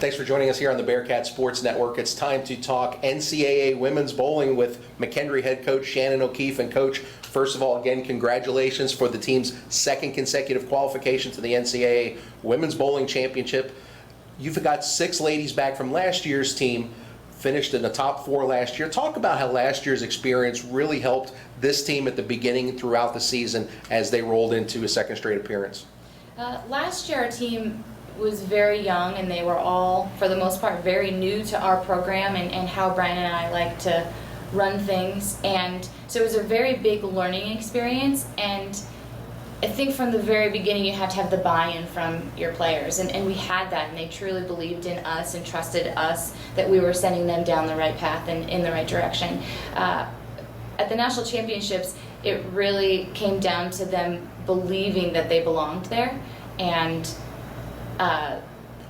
Thanks for joining us here on the Bearcat Sports Network. It's time to talk NCAA women's bowling with McKendree head coach Shannon O'Keefe. And coach, first of all, again, congratulations for the team's second consecutive qualification to the NCAA Women's Bowling Championship. You've got 6 ladies back from last year's team, finished in the top 4 last year. Talk about how last year's experience really helped this team at the beginning throughout the season as they rolled into a second straight appearance. Last year our team was very young, and they were all, for the most part, very new to our program and how Brian and I like to run things. And so it was a very big learning experience, and I think from the very beginning you have to have the buy-in from your players, and we had that, and they truly believed in us and trusted us that we were sending them down the right path and in the right direction. At the national championships, it really came down to them believing that they belonged there, and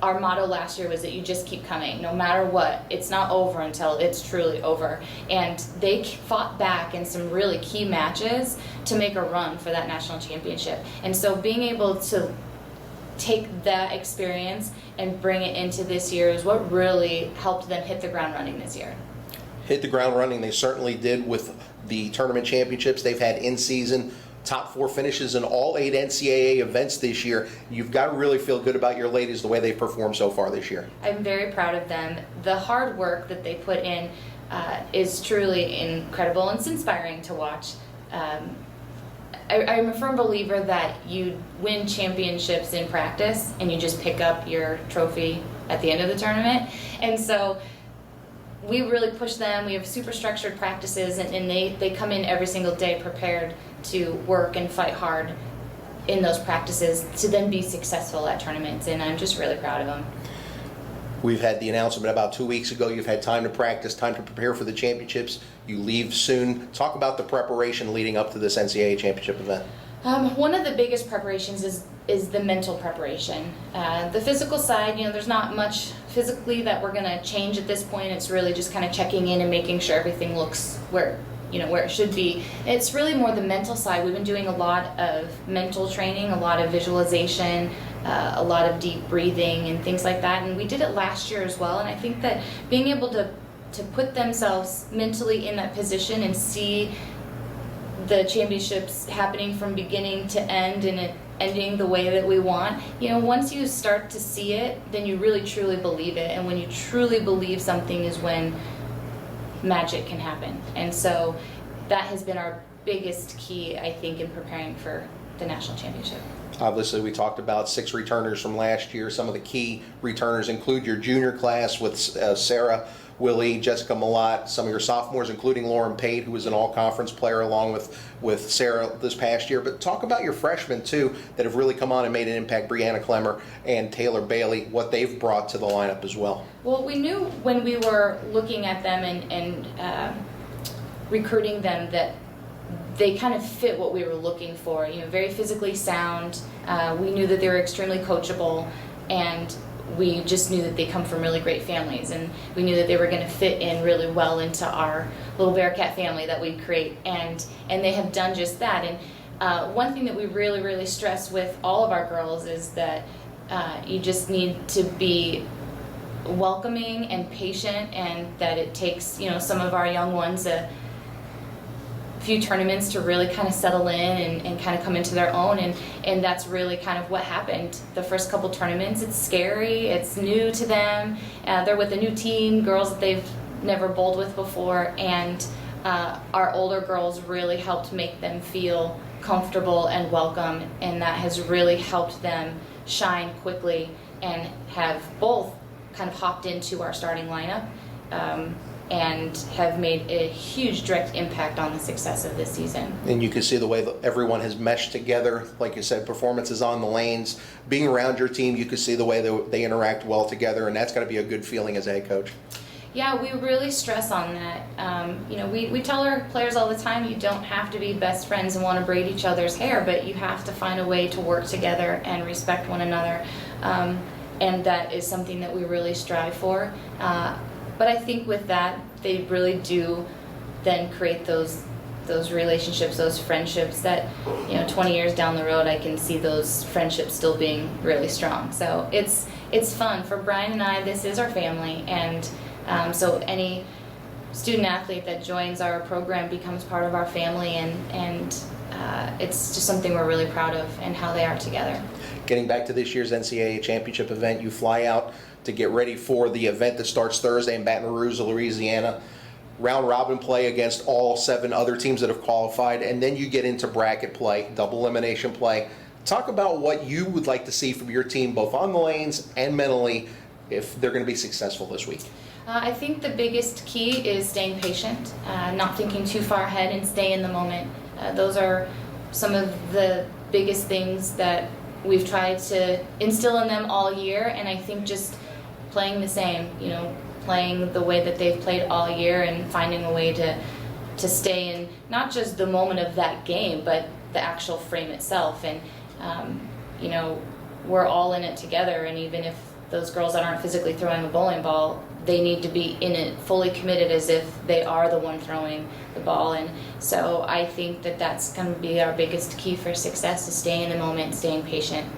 our motto last year was that you just keep coming, no matter what. It's not over until it's truly over. And they fought back in some really key matches to make a run for that national championship. And so being able to take that experience and bring it into this year is what really helped them hit the ground running this year. Hit the ground running, they certainly did with the tournament championships. They've had in-season top 4 finishes in all 8 NCAA events this year. You've got to really feel good about your ladies, the way they've performed so far this year. I'm very proud of them. The hard work that they put in is truly incredible, and it's inspiring to watch. I'm a firm believer that you win championships in practice and you just pick up your trophy at the end of the tournament. And so we really push them. We have super structured practices, and they come in every single day prepared to work and fight hard in those practices to then be successful at tournaments, and I'm just really proud of them. We've had the announcement about 2 weeks ago. You've had time to practice, time to prepare for the championships. You leave soon. Talk about the preparation leading up to this NCAA championship event. One of the biggest preparations is the mental preparation. The physical side, there's not much physically that we're going to change at this point. It's really just kind of checking in and making sure everything looks where it should be. It's really more the mental side. We've been doing a lot of mental training, a lot of visualization, a lot of deep breathing and things like that. And we did it last year as well. And I think that being able to put themselves mentally in that position and see the championships happening from beginning to end and it ending the way that we want, once you start to see it, then you really truly believe it. And when you truly believe something is when magic can happen. And so that has been our biggest key, I think, in preparing for the national championship. Obviously, we talked about 6 returners from last year. Some of the key returners include your junior class with Sarah Willie, Jessica Malott, some of your sophomores, including Lauren Pate, who was an all-conference player along with Sarah this past year. But talk about your freshmen, too, that have really come on and made an impact, Brianna Clemmer and Taylor Bailey, what they've brought to the lineup as well. Well, we knew when we were looking at them and recruiting them that they kind of fit what we were looking for. Very physically sound. We knew that they were extremely coachable, and we just knew that they come from really great families, and we knew that they were going to fit in really well into our little Bearcat family that we create, and they have done just that. And one thing that we really, really stress with all of our girls is that you just need to be welcoming and patient, and that it takes some of our young ones a few tournaments to really kind of settle in and kind of come into their own, and that's really kind of what happened. The first couple tournaments, it's scary, it's new to them, they're with a new team, girls that they've never bowled with before, and our older girls really helped make them feel comfortable and welcome, and that has really helped them shine quickly and have both kind of hopped into our starting lineup and have made a huge direct impact on the success of this season. And you can see the way that everyone has meshed together. Like you said, performances on the lanes. Being around your team, you can see the way they interact well together, and that's got to be a good feeling as a head coach. Yeah, we really stress on that. We tell our players all the time, you don't have to be best friends and want to braid each other's hair, but you have to find a way to work together and respect one another. And that is something that we really strive for. But I think with that, they really do then create those those relationships, those friendships that, 20 years down the road, I can see those friendships still being really strong. So it's fun. For Brian and I, this is our family, and so any student athlete that joins our program becomes part of our family, and it's just something we're really proud of and how they are together. Getting back to this year's NCAA Championship event, you fly out to get ready for the event that starts Thursday in Baton Rouge, Louisiana. Round robin play against all 7 other teams that have qualified, and then you get into bracket play, double elimination play. Talk about what you would like to see from your team, both on the lanes and mentally, if they're going to be successful this week. I think the biggest key is staying patient, not thinking too far ahead, and stay in the moment. Those are some of the biggest things that we've tried to instill in them all year, and I think just playing the same, playing the way that they've played all year and finding a way to stay in not just the moment of that game, but the actual frame itself. And, we're all in it together, and even if those girls that aren't physically throwing a bowling ball, they need to be in it fully committed as if they are the one throwing the ball. And so I think that that's going to be our biggest key for success, is staying in the moment, staying patient.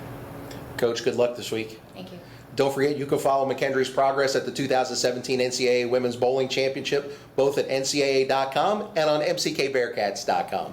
Coach, good luck this week. Thank you. Don't forget, you can follow McKendree's progress at the 2017 NCAA Women's Bowling Championship, both at ncaa.com and on mckbearcats.com.